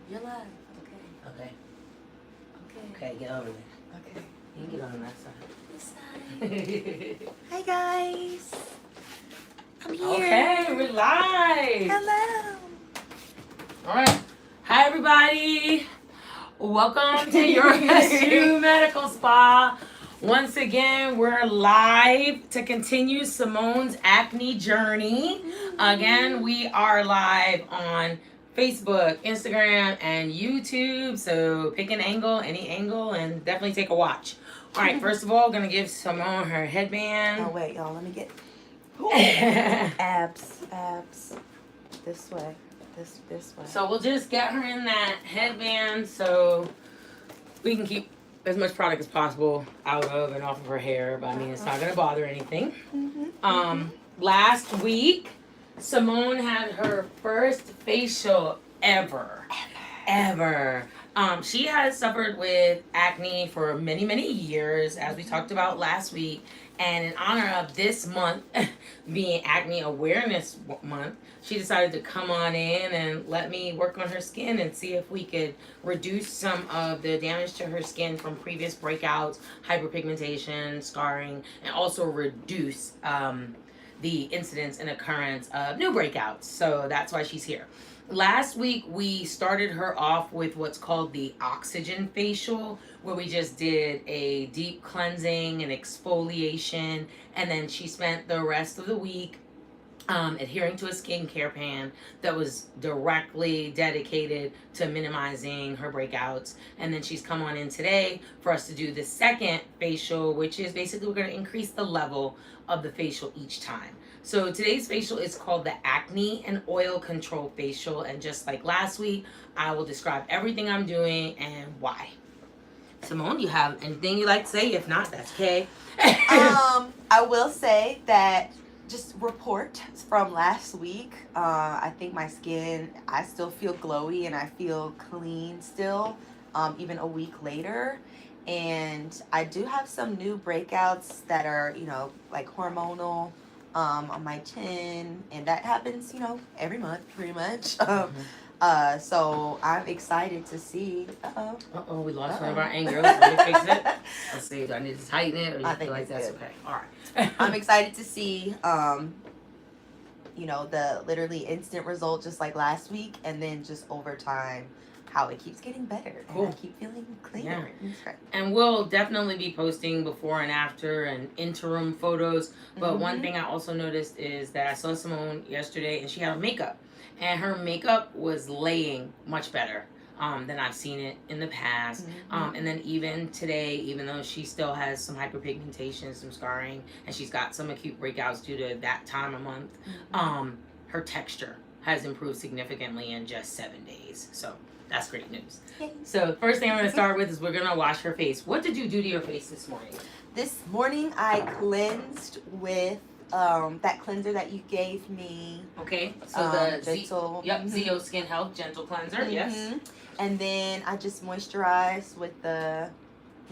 You're live. Okay. Okay. Okay. Okay, get over there. Okay. You can get on that This side. side. Hi guys. I'm here. Okay, we're live. Hello. All right. Hi, everybody. Welcome to your SU Medical Spa. Once again, we're live to continue Simone's acne journey. Again, we are live on Facebook, Instagram, and YouTube. So pick an angle, any angle, and definitely take a watch. All right, first of all, gonna give Simone her headband. Oh wait, y'all. Let me get abs. This way. This way. So we'll just get her in that headband so we can keep as much product as possible out of and off of her hair. But I mean, it's not gonna bother anything. Last week, Simone had her first facial ever. She has suffered with acne for many years, as we talked about last week. And in honor of this month being Acne Awareness Month, she decided to come on in and let me work on her skin and see if we could reduce some of the damage to her skin from previous breakouts, hyperpigmentation, scarring, and also reduce the incidence and occurrence of new breakouts. So that's why she's here. Last week, we started her off with what's called the oxygen facial, where we just did a deep cleansing and exfoliation, and then she spent the rest of the week adhering to a skincare plan that was directly dedicated to minimizing her breakouts. And then she's come on in today for us to do the second facial, which is basically we're going to increase the level of the facial each time. So today's facial is called the Acne and Oil Control Facial. And just like last week, I will describe everything I'm doing and why. Simone, do you have anything you'd like to say? If not, that's okay. I will say that just report from last week. I think my skin, I still feel glowy and I feel clean still, even a week later. And I do have some new breakouts that are, like hormonal on my chin. And that happens, every month pretty much. So I'm excited to see. We lost one of our angles. Let me fix it. Let's see. Do I need to tighten it, or you I feel think like it's that's good. okay? All right. I'm excited to see, the literally instant result, just like last week, and then just over time, how it keeps getting better. Cool. And I keep feeling cleaner. Yeah. It's great. And we'll definitely be posting before and after and interim photos. But one thing I also noticed is that I saw Simone yesterday, and she had on makeup, and her makeup was laying much better than I've seen it in the past. And then even today, even though she still has some hyperpigmentation, some scarring, and she's got some acute breakouts due to that time of month, her texture has improved significantly in just 7 days. So that's great news. Yay. So the first thing I'm going to start with is we're going to wash her face. What did you do to your face this morning? This morning I cleansed with that cleanser that you gave me. Okay, so the gentle. Zeo Skin Health Gentle Cleanser, yes. And then I just moisturized with the,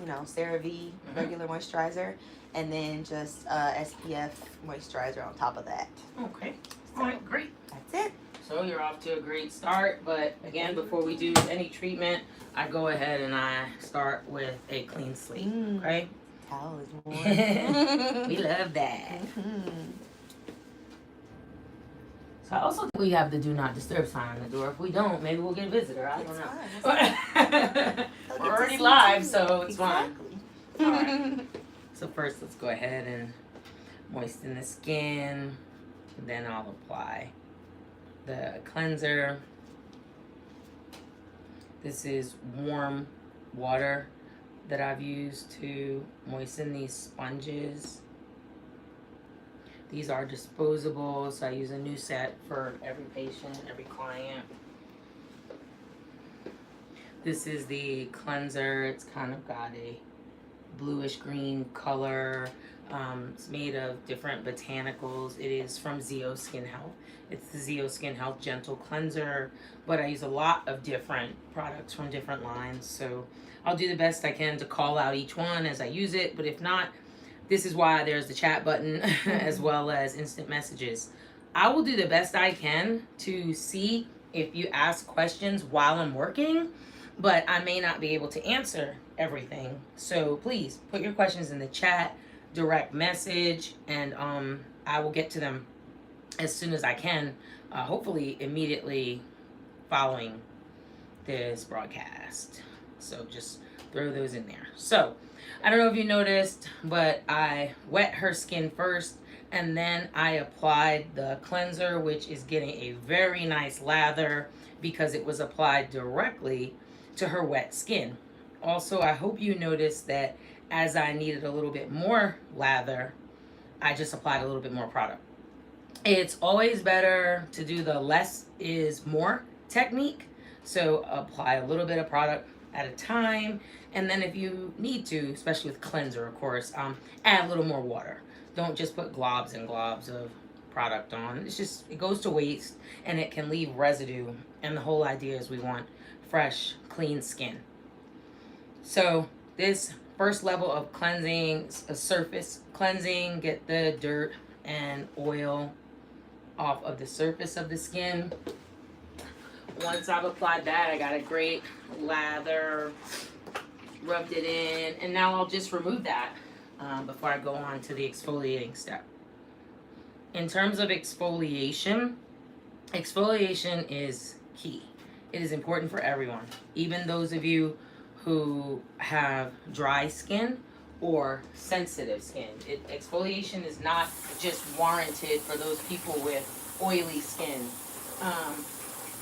CeraVe regular moisturizer, and then just SPF moisturizer on top of that. Okay, all right, great. That's it. So you're off to a great start, but again, before we do any treatment, I go ahead and I start with a clean slate, okay? Towel is warm. We love that. So I also think we have the do not disturb sign on the door. If we don't, maybe we'll get a visitor. I don't know. We're already live, so it's fine. All right. So first, let's go ahead and moisten the skin. And then I'll apply the cleanser. This is warm water that I've used to moisten these sponges. These are disposable, so I use a new set for every patient, every client. This is the cleanser. It's kind of got a bluish green color. It's made of different botanicals. It is from Zeo Skin Health. It's the Zeo Skin Health Gentle Cleanser, but I use a lot of different products from different lines, so I'll do the best I can to call out each one as I use it, but if not, this is why there's the chat button as well as instant messages. I will do the best I can to see if you ask questions while I'm working, but I may not be able to answer everything. So please put your questions in the chat, direct message, and I will get to them as soon as I can, hopefully immediately following this broadcast. So just throw those in there. So I don't know if you noticed, but I wet her skin first and then I applied the cleanser, which is getting a very nice lather because it was applied directly to her wet skin. Also, I hope you noticed that as I needed a little bit more lather, I just applied a little bit more product. It's always better to do the less is more technique. So apply a little bit of product at a time, and then if you need to, especially with cleanser, of course, add a little more water. Don't just put globs and globs of product on. It's just, it goes to waste and it can leave residue. And the whole idea is we want fresh, clean skin. So this first level of cleansing, a surface cleansing, get the dirt and oil off of the surface of the skin. Once I've applied that, I got a great lather, rubbed it in, and now I'll just remove that before I go on to the exfoliating step. In terms of exfoliation, exfoliation is key. It is important for everyone, even those of you who have dry skin or sensitive skin. Exfoliation is not just warranted for those people with oily skin.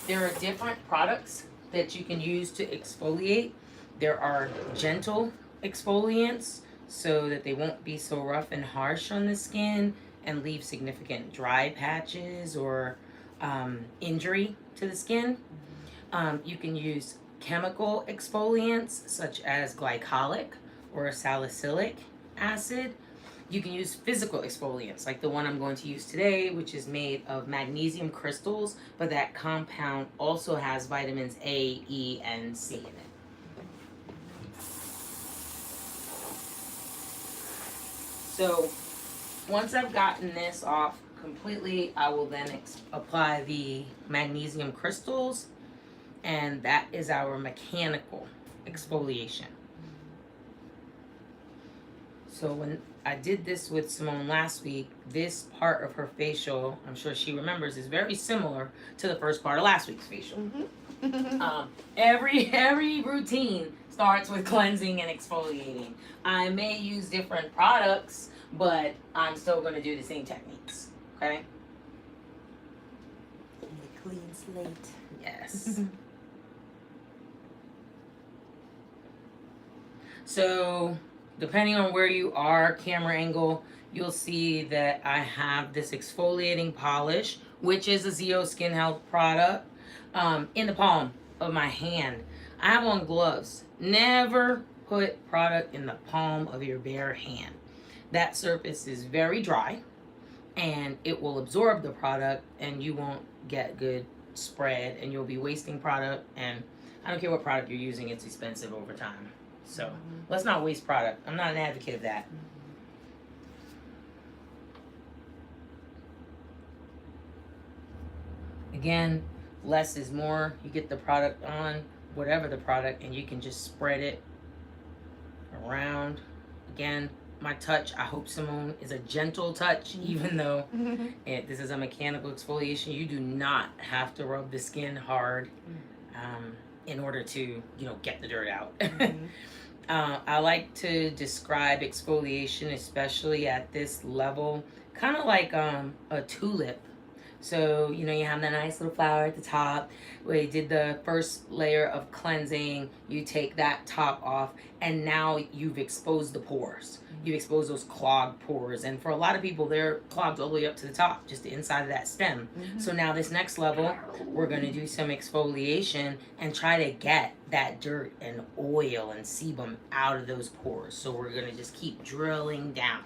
There are different products that you can use to exfoliate. There are gentle exfoliants so that they won't be so rough and harsh on the skin and leave significant dry patches or injury to the skin. You can use chemical exfoliants such as glycolic or salicylic acid. You can use physical exfoliants like the one I'm going to use today, which is made of magnesium crystals, but that compound also has vitamins A, E, and C in it. So once I've gotten this off completely, I will then apply the magnesium crystals, and that is our mechanical exfoliation. So when I did this with Simone last week, this part of her facial, I'm sure she remembers, is very similar to the first part of last week's facial. Mm-hmm. Every routine starts with cleansing and exfoliating. I may use different products, but I'm still going to do the same techniques. Okay? A clean slate. Yes. So, depending on where you are, camera angle, you'll see that I have this exfoliating polish, which is a Zeo Skin Health product, in the palm of my hand. I have on gloves. Never put product in the palm of your bare hand. That surface is very dry, and it will absorb the product, and you won't get good spread, and you'll be wasting product. And I don't care what product you're using, it's expensive over time. So let's not waste product. I'm not an advocate of that. Again, less is more. You get the product on, whatever the product, and you can just spread it around. Again, my touch, I hope Simone, is a gentle touch, even though this is a mechanical exfoliation. You do not have to rub the skin hard in order to, get the dirt out. I like to describe exfoliation, especially at this level, kind of like a tulip. So, you have that nice little flower at the top where you did the first layer of cleansing. You take that top off, and now you've exposed the pores. You've exposed those clogged pores. And for a lot of people, they're clogged all the way up to the top, just the inside of that stem. So now this next level, we're going to do some exfoliation and try to get that dirt and oil and sebum out of those pores. So we're going to just keep drilling down.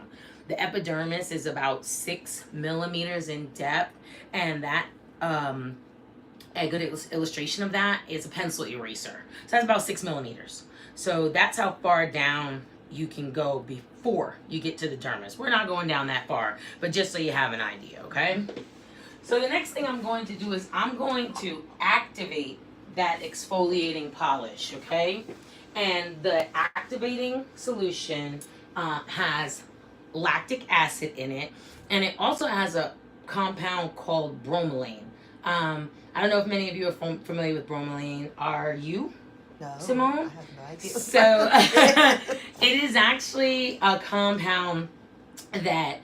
The epidermis is about 6 millimeters in depth, and that a good illustration of that is a pencil eraser. So that's about 6 millimeters. So that's how far down you can go before you get to the dermis. We're not going down that far, but just so you have an idea, okay? So the next thing I'm going to do is I'm going to activate that exfoliating polish, okay? And the activating solution has lactic acid in it, and it also has a compound called bromelain. I don't know if many of you are familiar with bromelain. Are you? No, Simone? I have no idea. So it is actually a compound that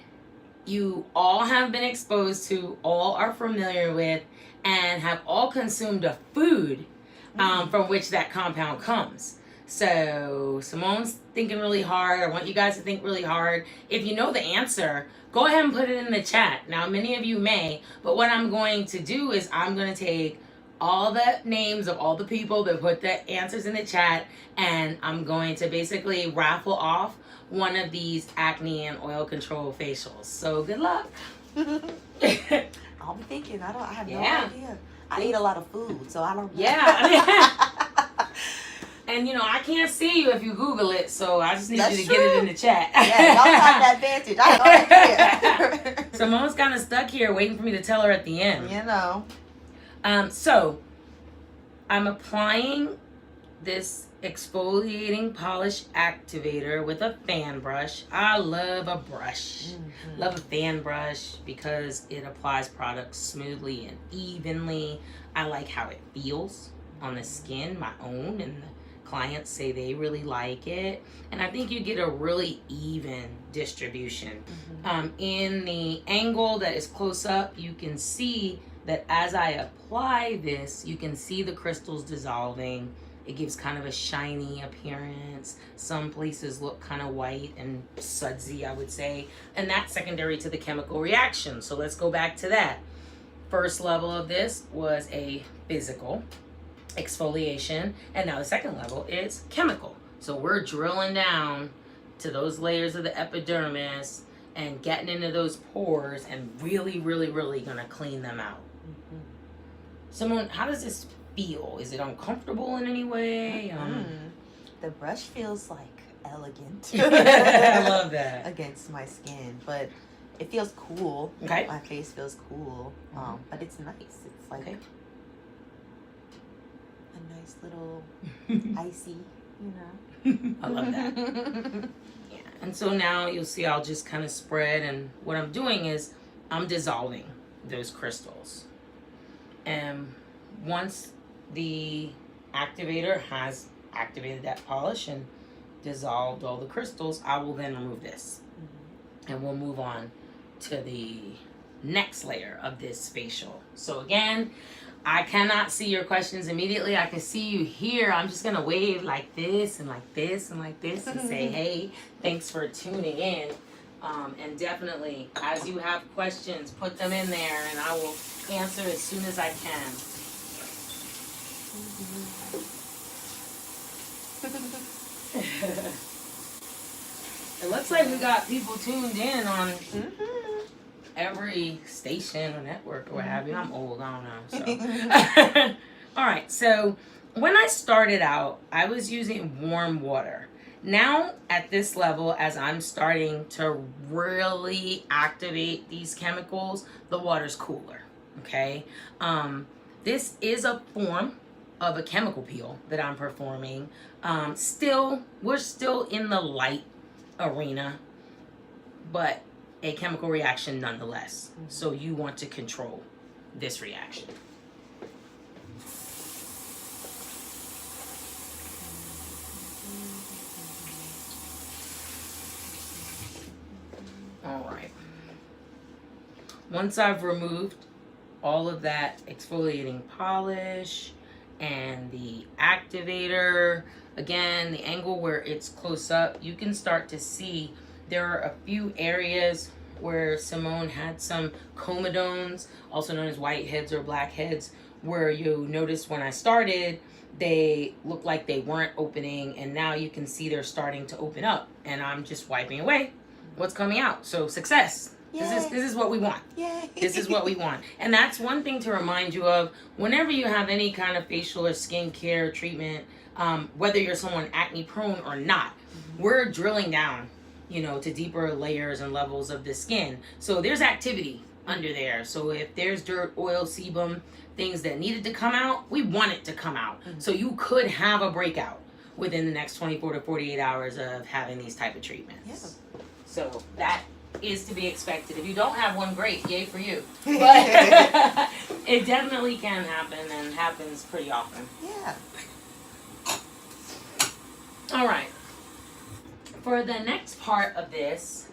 you all have been exposed to, all are familiar with, and have all consumed a food from which that compound comes. So Simone's thinking really hard. I want you guys to think really hard. If you know the answer, go ahead and put it in the chat. Now, many of you may, but what I'm going to do is I'm going to take all the names of all the people that put the answers in the chat, and I'm going to basically raffle off one of these acne and oil control facials. So good luck. I'll be thinking. I have no idea. I eat a lot of food, so I don't know. Yeah. And you know, I can't see you if you Google it, so I just need you to get it in the chat. Yeah, y'all got that advantage. I have no idea. Simone's kind of stuck here waiting for me to tell her at the end. You know. So I'm applying this exfoliating polish activator with a fan brush. I love a brush. Love a fan brush because it applies product smoothly and evenly. I like how it feels on the skin, my own, and the clients say they really like it. And I think you get a really even distribution. In the angle that is close up, you can see that as I apply this, you can see the crystals dissolving. It gives kind of a shiny appearance. Some places look kind of white and sudsy, I would say. And that's secondary to the chemical reaction. So let's go back to that. First level of this was a physical exfoliation. And now the second level is chemical. So we're drilling down to those layers of the epidermis and getting into those pores and really, really, really gonna clean them out. Simone, how does this feel? Is it uncomfortable in any way? The brush feels like elegant. I love that. Against my skin, but it feels cool. Okay. My face feels cool. But it's nice. It's like a nice little icy, you know. I love that. Yeah. And so now you'll see I'll just kind of spread, and what I'm doing is I'm dissolving those crystals. And once the activator has activated that polish and dissolved all the crystals, I will then remove this. And we'll move on to the next layer of this facial. So again, I cannot see your questions immediately. I can see you here. I'm just going to wave like this and like this and like this and say, hey, thanks for tuning in. And definitely, as you have questions, put them in there and I will answer as soon as I can. It looks like we got people tuned in on every station or network or what have you. I'm old, I don't know. So. All right, so when I started out, I was using warm water. Now at this level, as I'm starting to really activate these chemicals, the water's cooler, okay? This is a form of a chemical peel that I'm performing. We're still in the light arena, but a chemical reaction nonetheless. So you want to control this reaction. All right. Once I've removed all of that exfoliating polish and the activator, again, the angle where it's close up, you can start to see there are a few areas where Simone had some comedones, also known as whiteheads or blackheads, where you notice when I started, they looked like they weren't opening, and now you can see they're starting to open up, and I'm just wiping away what's coming out. So success. This is what we want. Yay. This is what we want. And that's one thing to remind you of whenever you have any kind of facial or skincare treatment, whether you're someone acne prone or not, we're drilling down, to deeper layers and levels of the skin. So there's activity under there. So if there's dirt, oil, sebum, things that needed to come out, we want it to come out. So you could have a breakout within the next 24 to 48 hours of having these type of treatments. Yeah. So that is to be expected. If you don't have one, great, yay for you. But it definitely can happen and happens pretty often. Yeah. All right. For the next part of this,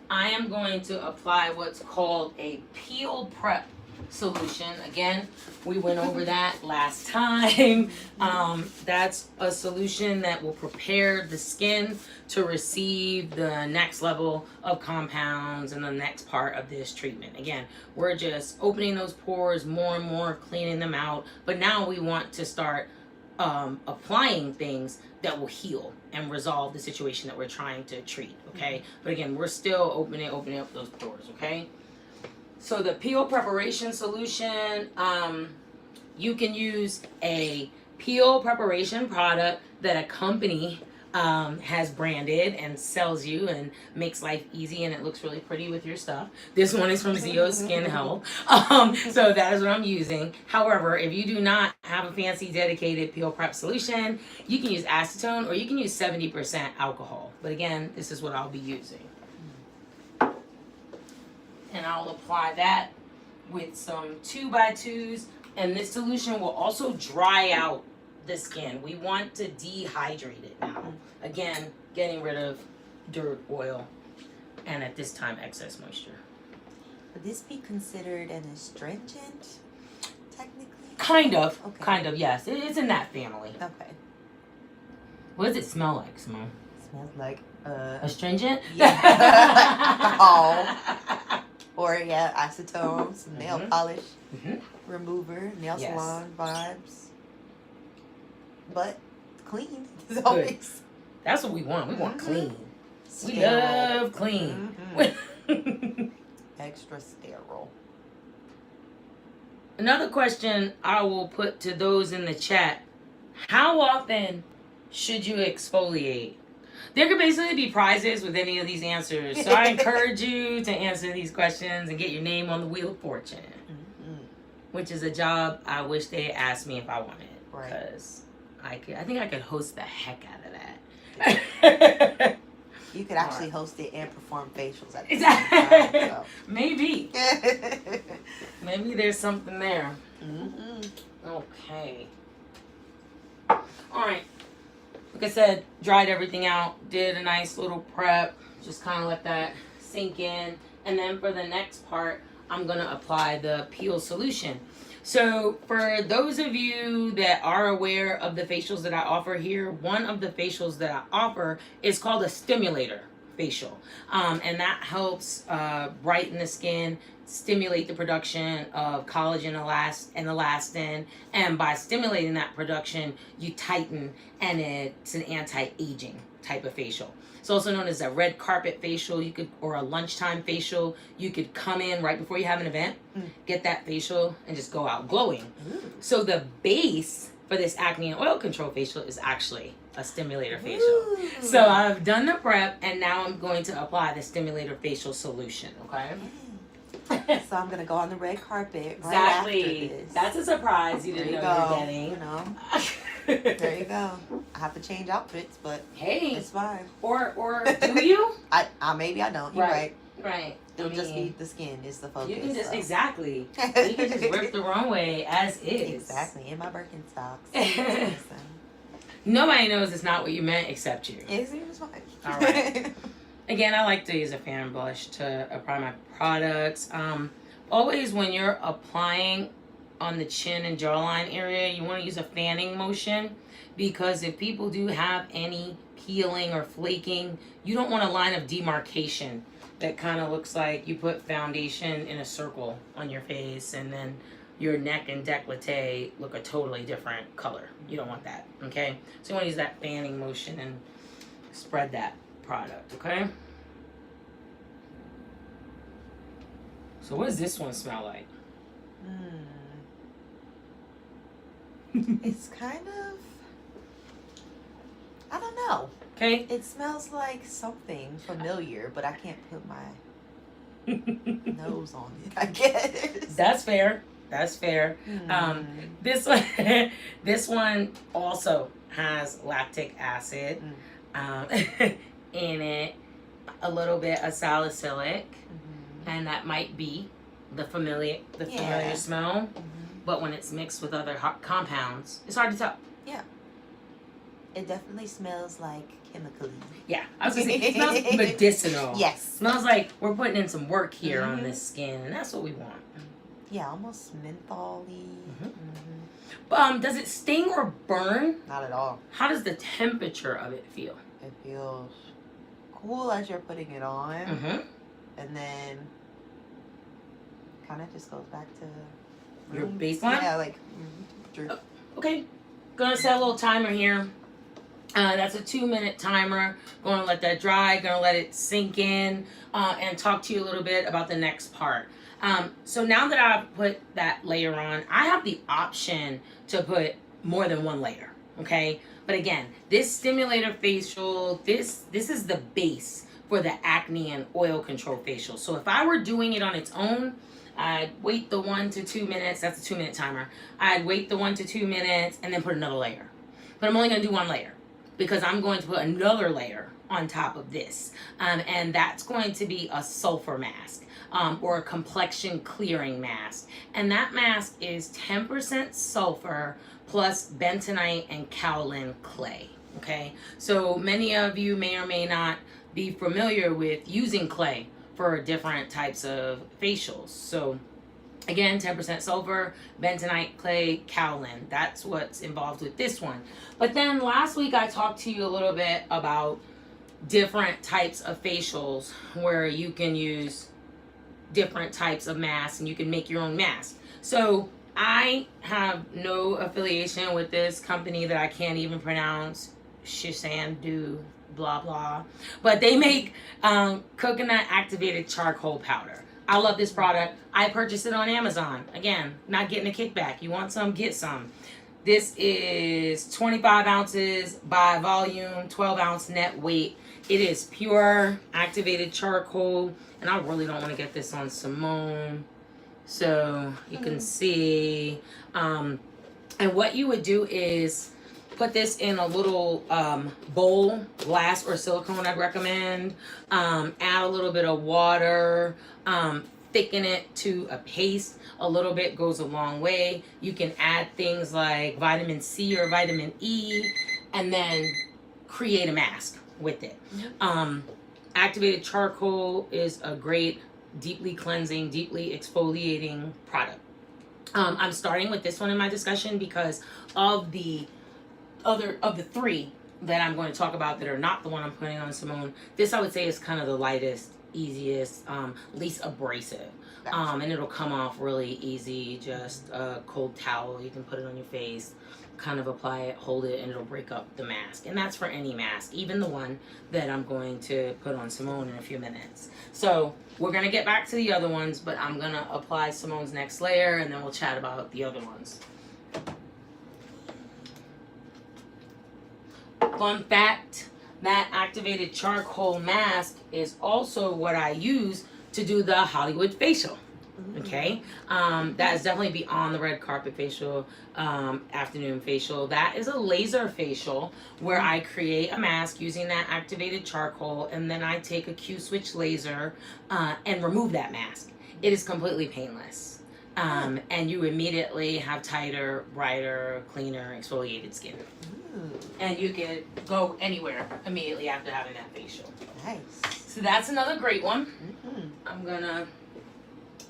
I am going to apply what's called a peel prep solution. Again, we went over that last time. That's a solution that will prepare the skin to receive the next level of compounds and the next part of this treatment. Again, we're just opening those pores more and more, cleaning them out. But now we want to start applying things that will heal and resolve the situation that we're trying to treat, okay? But again, we're still opening up those pores, okay? So the peel preparation solution, you can use a peel preparation product that a company has branded and sells you and makes life easy, and it looks really pretty with your stuff. This one is from Zio Skin Health. So that is what I'm using. However, if you do not have a fancy dedicated peel prep solution, you can use acetone or you can use 70% alcohol. But again, this is what I'll be using. And I'll apply that with some 2x2s, and this solution will also dry out the skin. We want to dehydrate it now. Again, getting rid of dirt, oil, and at this time, excess moisture. Would this be considered an astringent, technically? Kind of. Okay. Kind of, yes. It's in that family. Okay. What does it smell like, Simone? Smells like Astringent? Yeah. Oh. Or acetone, some nail polish remover, nail salon vibes. But clean is always. That's what we want. We want clean. Sterile. We love clean. Extra sterile. Another question I will put to those in the chat: how often should you exfoliate? There could basically be prizes with any of these answers. So I encourage you to answer these questions and get your name on the Wheel of Fortune. Which is a job I wish they had asked me if I wanted. Because I think I could host the heck out of that. You could actually host it and perform facials at the same Exactly. time. So. Maybe. Maybe there's something there. Okay. All right. Like I said, dried everything out, did a nice little prep, just kind of let that sink in. And then for the next part, I'm going to apply the peel solution. So for those of you that are aware of the facials that I offer here, one of the facials that I offer is called a stimulator facial. And that helps brighten the skin, stimulate the production of collagen and elastin. And by stimulating that production, you tighten, and it's an anti-aging type of facial. It's also known as a red carpet facial, or a lunchtime facial. You could come in right before you have an event, get that facial, and just go out glowing. So the base for this acne and oil control facial is actually a stimulator facial. So I've done the prep, and now I'm going to apply the stimulator facial solution, okay? So I'm gonna go on the red carpet right Exactly. after this. That's a surprise you didn't know you were getting. You know. There you go. I have to change outfits, but hey, it's fine. Or do you? I maybe I don't. You're right. Right. It'll just be the skin is the focus. You can just so. Exactly. You can just rip the runway as is. Exactly. In my Birkenstocks. Nobody knows it's not what you meant except you. It's fine. All right. Again, I like to use a fan brush to apply my products. Always when you're applying on the chin and jawline area, you want to use a fanning motion, because if people do have any peeling or flaking, you don't want a line of demarcation that kind of looks like you put foundation in a circle on your face, and then your neck and décolleté look a totally different color. You don't want that, okay? So you want to use that fanning motion and spread that product, okay? So what does this one smell like? It's kind of, I don't know. Okay. It smells like something familiar, but I can't put my nose on it, I guess. That's fair. That's fair. Hmm. This one, this one also has lactic acid in it, a little bit of salicylic, and that might be the familiar smell. But when it's mixed with other compounds, it's hard to tell. Yeah. It definitely smells like chemically. Yeah, I was gonna say, it smells medicinal. Yes. Smells like we're putting in some work here on this skin, and that's what we want. Yeah, almost mentholy. Does it sting or burn? Not at all. How does the temperature of it feel? It feels cool as you're putting it on, and then kind of just goes back to your baseline. Yeah, like. Okay, gonna set a little timer here. That's a 2-minute timer. Gonna let that dry. Gonna let it sink in, and talk to you a little bit about the next part. So now that I've put that layer on, I have the option to put more than one layer. Okay, but again, this stimulator facial, this is the base for the acne and oil control facial. So if I were doing it on its own, I'd wait the 1 to 2 minutes. That's a 2-minute timer. I'd wait the 1 to 2 minutes and then put another layer. But I'm only gonna do one layer, because I'm going to put another layer on top of this. And that's going to be a sulfur mask, or a complexion clearing mask. And that mask is 10% sulfur plus bentonite and kaolin clay. Okay, so many of you may or may not be familiar with using clay for different types of facials. So again, 10% sulfur, bentonite, clay, kaolin. That's what's involved with this one. But then last week I talked to you a little bit about different types of facials where you can use different types of masks and you can make your own mask. So I have no affiliation with this company that I can't even pronounce, Shishandu, blah blah. But they make coconut activated charcoal powder. I love this product. I purchased it on Amazon. Again, not getting a kickback. You want some, get some. This is 25 ounces by volume, 12-ounce net weight. It is pure activated charcoal. And I really don't want to get this on Simone. So you can see. And what you would do is put this in a little bowl, glass or silicone I'd recommend. Add a little bit of water. Thicken it to a paste. A little bit goes a long way. You can add things like vitamin C or vitamin E, and then create a mask with it. Activated charcoal is a great deeply cleansing, deeply exfoliating product. I'm starting with this one in my discussion because of the three that I'm going to talk about that are not the one I'm putting on Simone. This I would say is kind of the lightest, easiest, least abrasive. And it'll come off really easy. Just a cold towel, you can put it on your face, kind of apply it, hold it, and it'll break up the mask. And that's for any mask, even the one that I'm going to put on Simone in a few minutes. So we're going to get back to the other ones, but I'm going to apply Simone's next layer, and then we'll chat about the other ones. Fun fact, that activated charcoal mask is also what I use to do the Hollywood facial. Okay, that is definitely beyond the red carpet facial, afternoon facial. That is a laser facial where I create a mask using that activated charcoal, and then I take a Q-switch laser and remove that mask. It is completely painless, and you immediately have tighter, brighter, cleaner, exfoliated skin. And you can go anywhere immediately after having that facial. Nice. So that's another great one. I'm gonna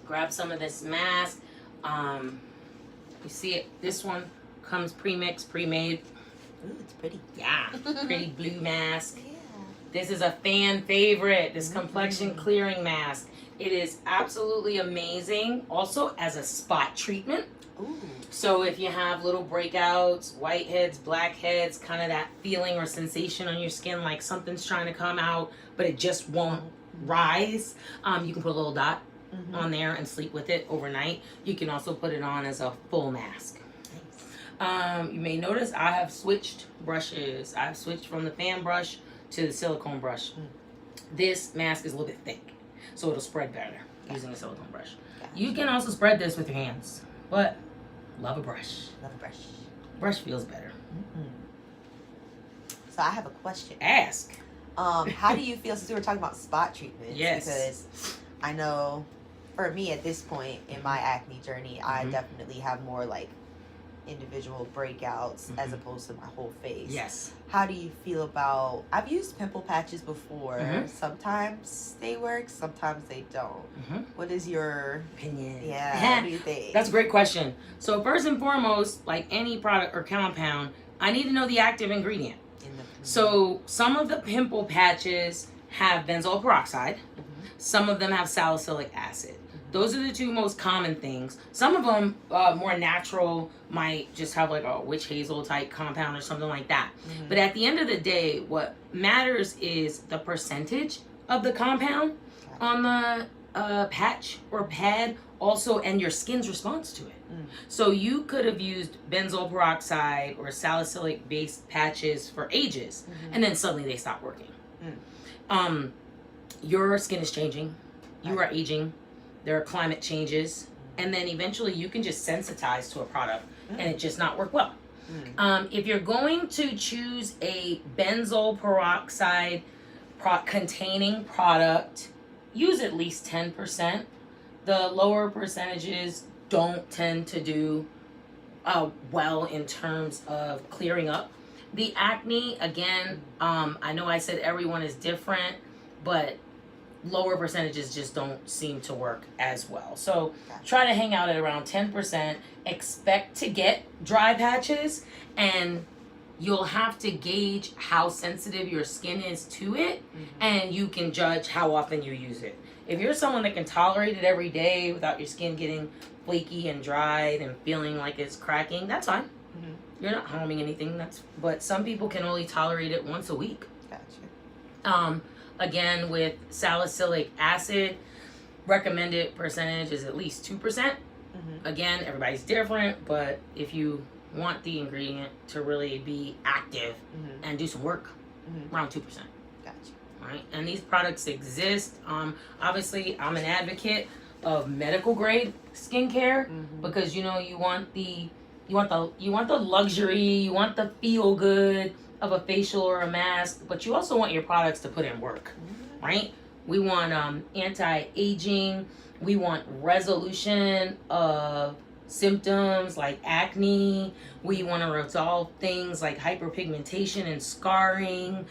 grab some of this mask. You see it, this one comes pre-mixed, pre-made. Ooh, it's pretty. Yeah, pretty blue mask. Yeah. This is a fan favorite, this complexion clearing mask. It is absolutely amazing. Also as a spot treatment. Ooh. So if you have little breakouts, whiteheads, blackheads, kind of that feeling or sensation on your skin like something's trying to come out, but it just won't rise, you can put a little dot on there and sleep with it overnight. You can also put it on as a full mask. Nice. You may notice I have switched brushes. I've switched from the fan brush to the silicone brush. This mask is a little bit thick. so it'll spread better using a silicone brush. Gotcha. You can also spread this with your hands, but love a brush. Love a brush. Brush feels better. So I have a question. Ask. How do you feel, since we were talking about spot treatments? Yes. Because I know for me at this point in my acne journey, I definitely have more like individual breakouts as opposed to my whole face. Yes. How do you feel about, I've used pimple patches before. Sometimes they work, sometimes they don't. What is your opinion? Yeah, what do you think? That's a great question. So first and foremost, like any product or compound, I need to know the active ingredient. So some of the pimple patches have benzoyl peroxide. Some of them have salicylic acid. Those are the two most common things. Some of them, more natural, might just have like a witch hazel type compound or something like that. But at the end of the day, what matters is the percentage of the compound on the patch or pad, also, and your skin's response to it. So you could have used benzoyl peroxide or salicylic based patches for ages, and then suddenly they stop working. Your skin is changing, you are aging, there are climate changes, and then eventually you can just sensitize to a product and it just not work well. If you're going to choose a benzoyl peroxide containing product, use at least 10%. The lower percentages don't tend to do well in terms of clearing up the acne. Again, I know I said everyone is different, but lower percentages just don't seem to work as well. So try to hang out at around 10%. Expect to get dry patches, and you'll have to gauge how sensitive your skin is to it, and you can judge how often you use it. If you're someone that can tolerate it every day without your skin getting flaky and dried and feeling like it's cracking, that's fine. You're not harming anything. But some people can only tolerate it once a week. Gotcha. Again, with salicylic acid, recommended percentage is at least 2%. Again, everybody's different, but if you want the ingredient to really be active and do some work, around 2%. Gotcha. Right? And these products exist. Obviously, I'm an advocate of medical grade skincare because you want the luxury, you want the feel good of a facial or a mask, but you also want your products to put in work, right? We want anti-aging, we want resolution of symptoms like acne, we want to resolve things like hyperpigmentation and scarring,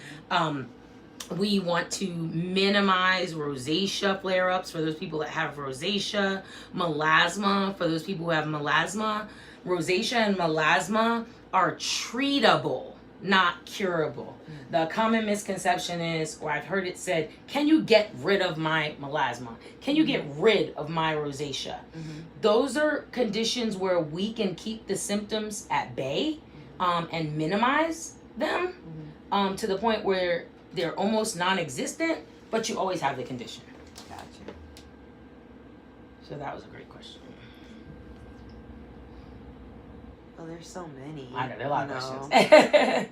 we want to minimize rosacea flare-ups for those people that have rosacea, melasma for those people who have melasma. Rosacea and melasma are treatable, not curable. The common misconception is, or I've heard it said, can you get rid of my melasma? Can you get rid of my rosacea? Those are conditions where we can keep the symptoms at bay and minimize them to the point where they're almost non-existent, but you always have the condition. Gotcha. So that was a great question. Well, there's so many. I know, there are a lot of questions.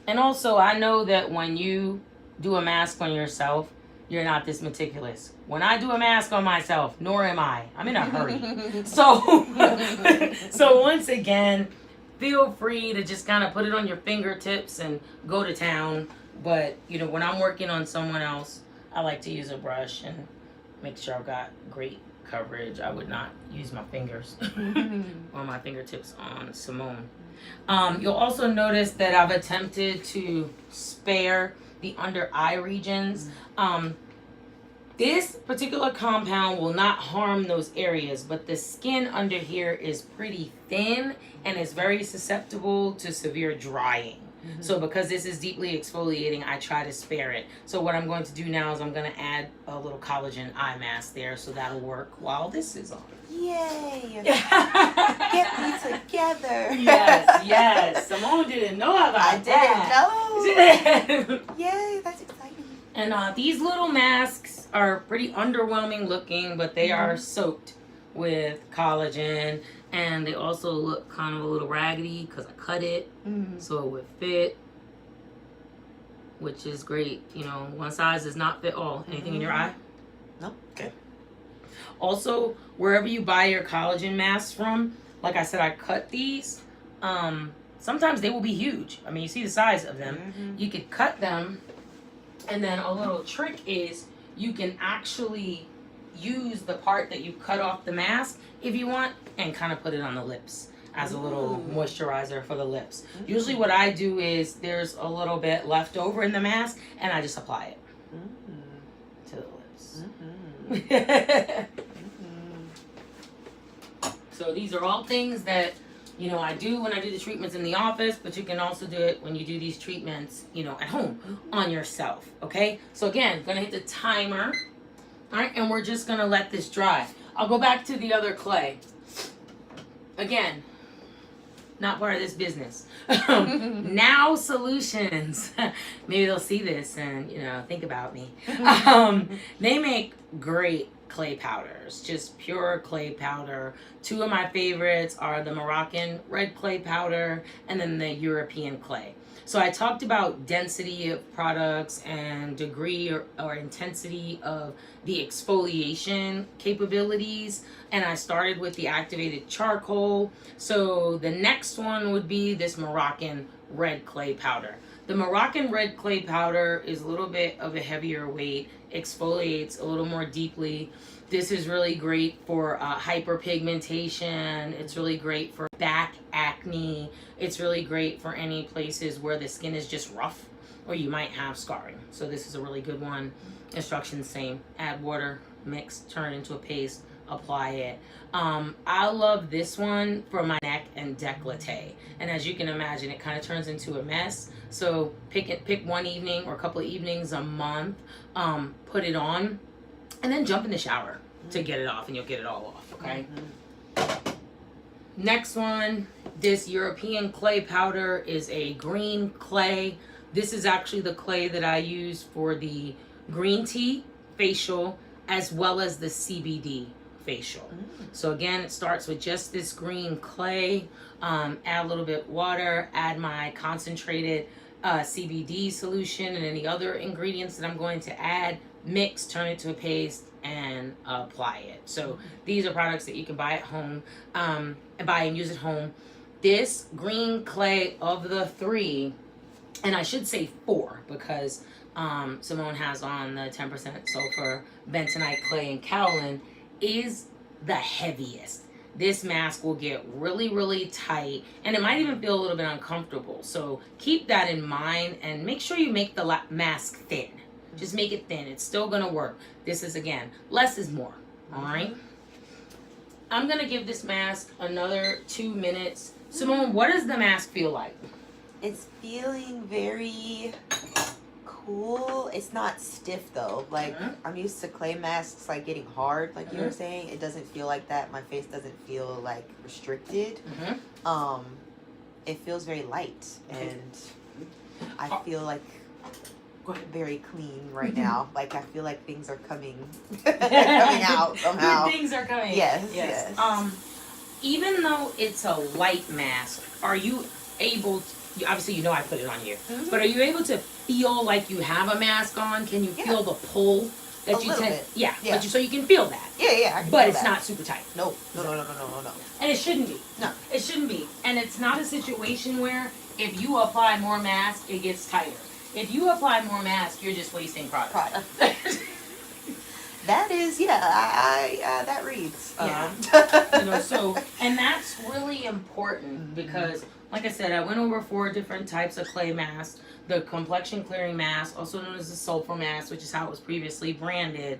And also, I know that when you do a mask on yourself, you're not this meticulous. When I do a mask on myself, nor am I. I'm in a hurry. So once again, feel free to just kind of put it on your fingertips and go to town. But, when I'm working on someone else, I like to use a brush and make sure I've got great coverage. I would not use my fingers or my fingertips on Simone. You'll also notice that I've attempted to spare the under eye regions. This particular compound will not harm those areas, but the skin under here is pretty thin and is very susceptible to severe drying. So because this is deeply exfoliating, I try to spare it. So what I'm going to do now is I'm going to add a little collagen eye mask there, so that'll work while this is on. Yay! Get me together. Yes. Simone didn't know about that. Didn't know. Yay, that's exciting. And these little masks are pretty underwhelming looking, but they are soaked with collagen, and they also look kind of a little raggedy because I cut it so it would fit. which is great. You know, one size does not fit all. Anything in your eye? Nope. Okay. Also, wherever you buy your collagen masks from, like I said, I cut these. Sometimes they will be huge. I mean, you see the size of them. You could cut them, and then a little trick is you can actually use the part that you cut off the mask if you want, and kind of put it on the lips as a little moisturizer for the lips. Usually what I do is there's a little bit left over in the mask, and I just apply it to the lips. So these are all things that, you know, I do when I do the treatments in the office, but you can also do it when you do these treatments, you know, at home on yourself, okay? So again, gonna hit the timer, all right, and we're just gonna let this dry. I'll go back to the other clay. Again, not part of this business. Now Solutions. Maybe they'll see this and, you know, think about me. They make great clay powders, just pure clay powder. Two of my favorites are the Moroccan red clay powder and then the European clay. So I talked about density of products and degree or intensity of the exfoliation capabilities. And I started with the activated charcoal. So the next one would be this Moroccan red clay powder. The Moroccan red clay powder is a little bit of a heavier weight, exfoliates a little more deeply. This is really great for hyperpigmentation. It's really great for back acne. It's really great for any places where the skin is just rough or you might have scarring. So this is a really good one. Instructions same. Add water, mix, turn it into a paste, apply it. I love this one for my neck and décolleté. And as you can imagine, it kind of turns into a mess. So pick one evening or a couple of evenings a month, put it on, and then jump in the shower to get it off, and you'll get it all off, okay? Next one, this European clay powder is a green clay. This is actually the clay that I use for the green tea facial as well as the CBD facial. So again, it starts with just this green clay, add a little bit water, add my concentrated CBD solution and any other ingredients that I'm going to add, mix, turn it to a paste, and apply it. So these are products that you can buy at home, buy and use at home. This green clay of the three, and I should say four because Simone has on the 10% sulfur bentonite clay and kaolin, is the heaviest. This mask will get really, really tight, and it might even feel a little bit uncomfortable. So keep that in mind and make sure you make the mask thin. Just make it thin. It's still going to work. This is, again, less is more. All right? I'm going to give this mask another 2 minutes. Simone, what does the mask feel like? It's feeling very cool. It's not stiff, though. Like, I'm used to clay masks, like, getting hard, like you were saying. It doesn't feel like that. My face doesn't feel, like, restricted. It feels very light. And I feel like very clean right now. Like I feel like things are coming out somehow. Good things are coming. Yes. Even though it's a light mask, are you able to, obviously you know I put it on here, but are you able to feel like you have a mask on? Can you feel the pull that you tend? Yeah. But so you can feel that. Yeah. I can but feel it's that. not super tight. No. And it shouldn't be. No. It shouldn't be. And it's not a situation where if you apply more mask, it gets tighter. If you apply more mask, you're just wasting product. That is, that reads. You know, so, and that's really important because, like I said, I went over 4 different types of clay masks. The complexion clearing mask, also known as the sulfur mask, which is how it was previously branded.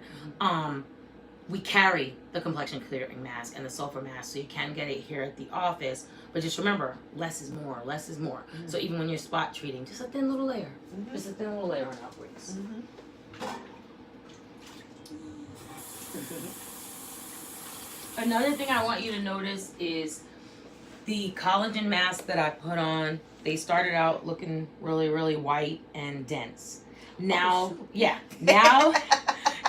We carry the complexion clearing mask and the sulfur mask, so you can get it here at the office. But just remember, less is more, less is more. So even when you're spot treating, just a thin little layer. Just a thin little layer on outwards. Another thing I want you to notice is the collagen mask that I put on. They started out looking really, really white and dense. Now,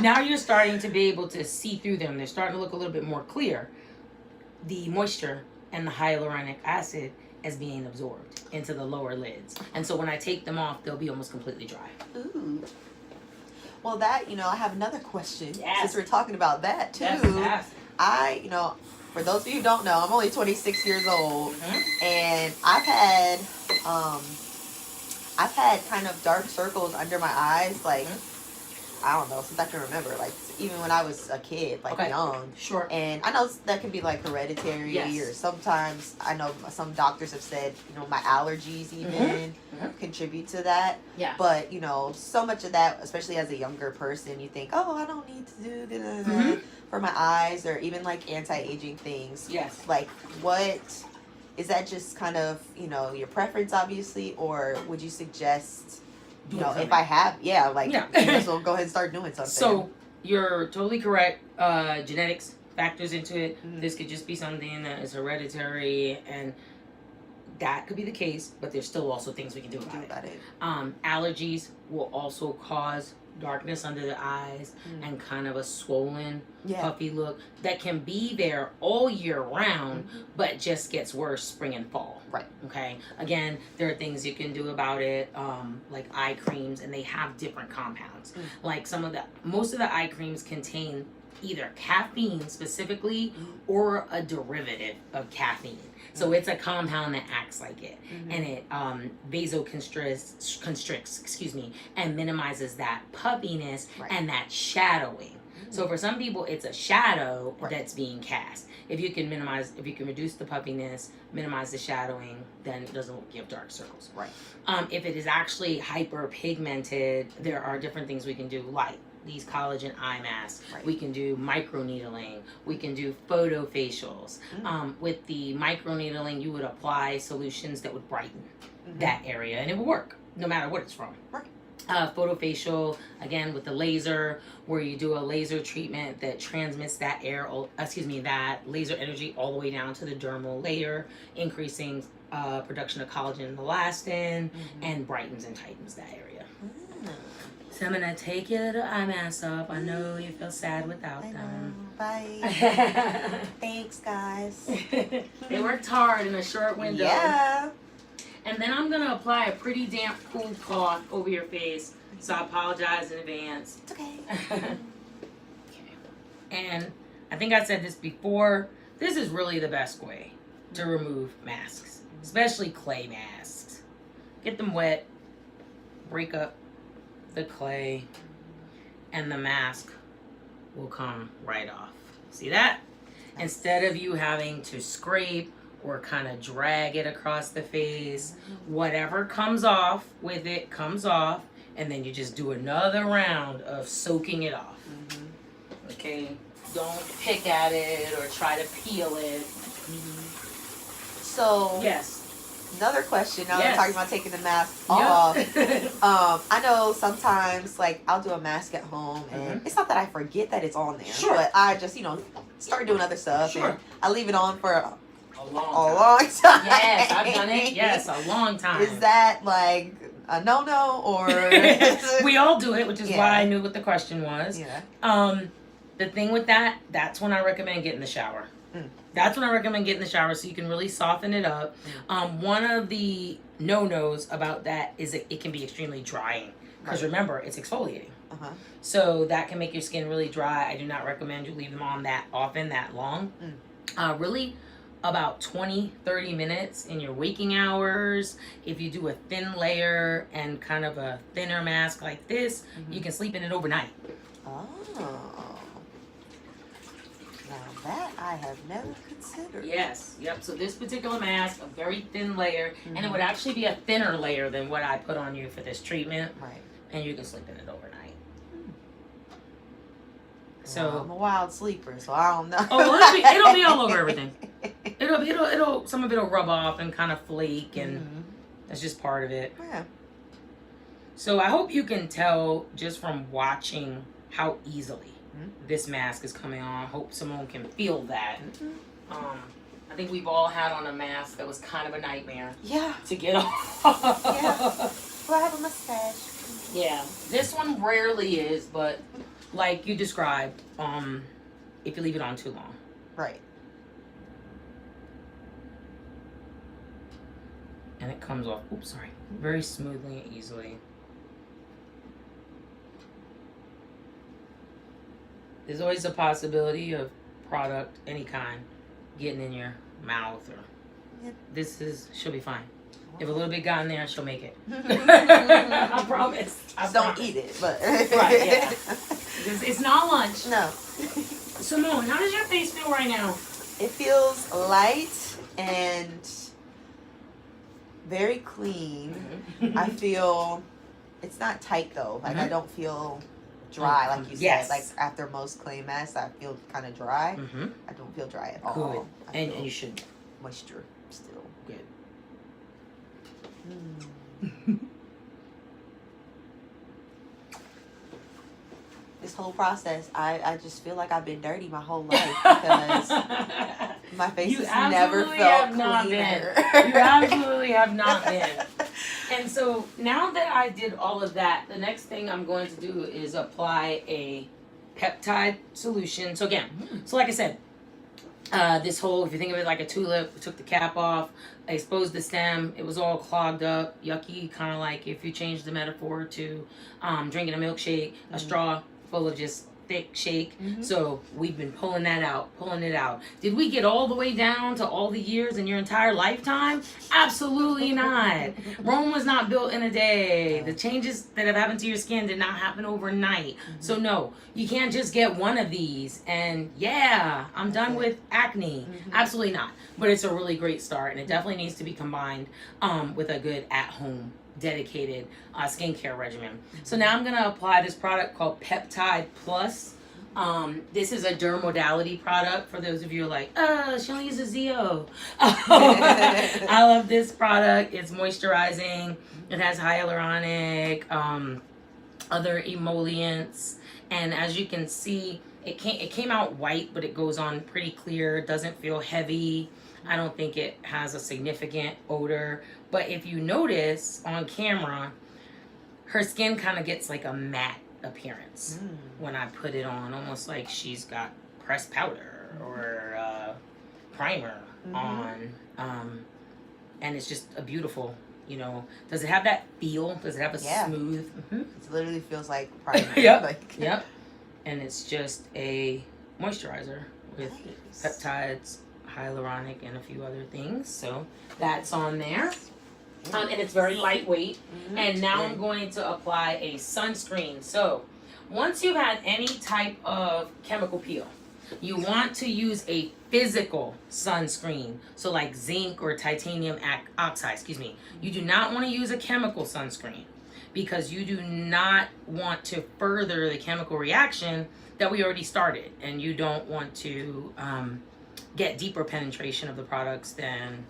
now you're starting to be able to see through them. They're starting to look a little bit more clear. The moisture and the hyaluronic acid as being absorbed into the lower lids. And so when I take them off, they'll be almost completely dry. Ooh. Well, that, I have another question. Yes. Since we're talking about that, too. Yes. For those of you who don't know, I'm only 26 years old. Mm-hmm. And I've had kind of dark circles under my eyes, like, I don't know, since I can remember, like, even when I was a kid, like, young. Sure. And I know that can be, like, hereditary, Yes. or sometimes, I know some doctors have said, my allergies even contribute to that. Yeah. But, so much of that, especially as a younger person, you think, oh, I don't need to do for my eyes, or even, like, anti-aging things. Yes. Like, what... Is that just kind of, your preference, obviously, or would you suggest, if I have, so go ahead and start doing something? So, you're totally correct. Genetics factors into it. Mm-hmm. This could just be something that is hereditary, and that could be the case, but there's still also things we can do about it. Allergies will also cause darkness under the eyes and kind of a swollen, puffy look that can be there all year round, but just gets worse spring and fall. Right. Okay. Again, there are things you can do about it, like eye creams, and they have different compounds. Like most of the eye creams contain either caffeine specifically or a derivative of caffeine. So it's a compound that acts like it, and it vasoconstricts, and minimizes that puffiness and that shadowing. So for some people, it's a shadow that's being cast. If you can reduce the puffiness, minimize the shadowing, then it doesn't give dark circles. Right. If it is actually hyperpigmented, there are different things we can do, like these collagen eye masks. Right. We can do microneedling. We can do photofacials. With the microneedling, you would apply solutions that would brighten that area, and it would work no matter what it's from. Right. Photofacial, again, with the laser, where you do a laser treatment that transmits that that laser energy all the way down to the dermal layer, increasing production of collagen and elastin, and brightens and tightens that area. So I'm gonna take your little eye masks off. I know you feel sad without them. Bye. Thanks, guys. They worked hard in a short window. Yeah. And then I'm gonna apply a pretty damp, cool cloth over your face. So I apologize in advance. It's okay. Okay. And I think I said this before. This is really the best way to remove masks, especially clay masks. Get them wet, break up the clay, and the mask will come right off. See that? Instead of you having to scrape or kind of drag it across the face, whatever comes off with it comes off, and then you just do another round of soaking it off. Okay? Don't pick at it or try to peel it. So, yes. Another question, now that we're talking about taking the mask off. I know sometimes, like, I'll do a mask at home, and it's not that I forget that it's on there, but I just, start doing other stuff, and I leave it on for a long time. Yes, I've done it. Yes, a long time. Is that, like, a no-no, or... We all do it, which is why I knew what the question was. Yeah. The thing with that, that's when I recommend getting in the shower. That's when I recommend getting in the shower so you can really soften it up. One of the no-nos about that is it can be extremely drying. Because remember, it's exfoliating. So that can make your skin really dry. I do not recommend you leave them on that often, that long. Really, about 20-30 minutes in your waking hours. If you do a thin layer and kind of a thinner mask like this, you can sleep in it overnight. Oh. Now that I have never considered. Yes. Yep. So this particular mask, a very thin layer, and it would actually be a thinner layer than what I put on you for this treatment. Right. And you can sleep in it overnight. So well, I'm a wild sleeper, so I don't know. Oh, well, it'll be all over everything. It'll some of it'll rub off and kind of flake, and that's just part of it. Yeah. So I hope you can tell just from watching how easily this mask is coming on. I hope Simone can feel that. I think we've all had on a mask that was kind of a nightmare. Yeah. To get off. Yeah. Well, I have a mustache. Yeah. This one rarely is, but like you described, if you leave it on too long. Right. and it comes off, oops, sorry, very smoothly and easily. There's always a possibility of product, any kind, getting in your mouth or she'll be fine. If a little bit got in there, she'll make it. I promise. Don't eat it, but right, yeah. It's not lunch. No. Simone, how does your face feel right now? It feels light and very clean. I feel it's not tight though. Like I don't feel dry, like you said. Like after most clay masks, I feel kind of dry. I don't feel dry at all. Good. And you should. Moisture still. Good. This whole process, I just feel like I've been dirty my whole life because my face has never felt cleaner. You absolutely have not been. And so now that I did all of that, the next thing I'm going to do is apply a peptide solution. So again, like I said, this whole, if you think of it like a tulip, we took the cap off, I exposed the stem, it was all clogged up, yucky, kind of like if you change the metaphor to drinking a milkshake, a straw full of just thick shake. So we've been pulling it out. Did we get all the way down to all the years in your entire lifetime? Absolutely not. Rome was not built in a day. The changes that have happened to your skin did not happen overnight. So no, you can't just get one of these and I'm done with acne. Absolutely not. But it's a really great start, and it definitely needs to be combined with a good at-home dedicated skincare regimen. So now I'm going to apply this product called Peptide Plus. This is a dermodality product for those of you who are like, she only uses ZO. I love this product. It's moisturizing. It has hyaluronic, other emollients, and as you can see, it came out white, but it goes on pretty clear. It doesn't feel heavy. I don't think it has a significant odor. But if you notice on camera, her skin kind of gets like a matte appearance when I put it on, almost like she's got pressed powder or primer on. And it's just a beautiful, does it have that feel? Does it have a smooth? It literally feels like primer. Yep. And it's just a moisturizer with peptides, hyaluronic, and a few other things. So that's on there. And it's very lightweight. And now I'm going to apply a sunscreen. So once you've had any type of chemical peel, you want to use a physical sunscreen. So like zinc or titanium oxide, You do not want to use a chemical sunscreen because you do not want to further the chemical reaction that we already started. And you don't want to get deeper penetration of the products than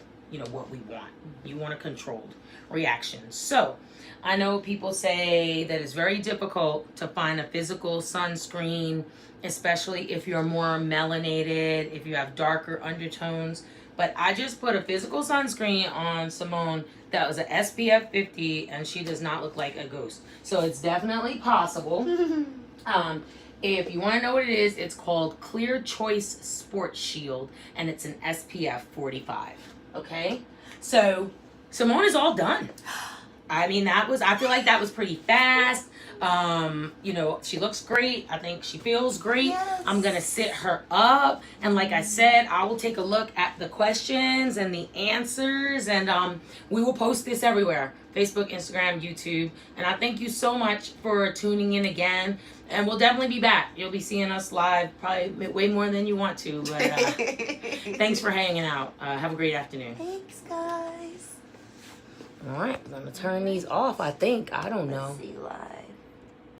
what we want. You want a controlled reaction. So I know people say that it's very difficult to find a physical sunscreen, especially if you're more melanated, if you have darker undertones. But I just put a physical sunscreen on Simone that was an SPF 50, and she does not look like a ghost. So it's definitely possible. If you want to know what it is, it's called Clear Choice Sport Shield, and it's an SPF 45. Okay? So Simone is all done. I mean, I feel like that was pretty fast. She looks great. I think she feels great. Yes. I'm going to sit her up. And like I said, I will take a look at the questions and the answers. And we will post this everywhere. Facebook, Instagram, YouTube. And I thank you so much for tuning in again. And we'll definitely be back. You'll be seeing us live probably way more than you want to. But thanks for hanging out. Have a great afternoon. Thanks, guys. All right, I'm going to turn these off, I think. I don't know. Let's see live.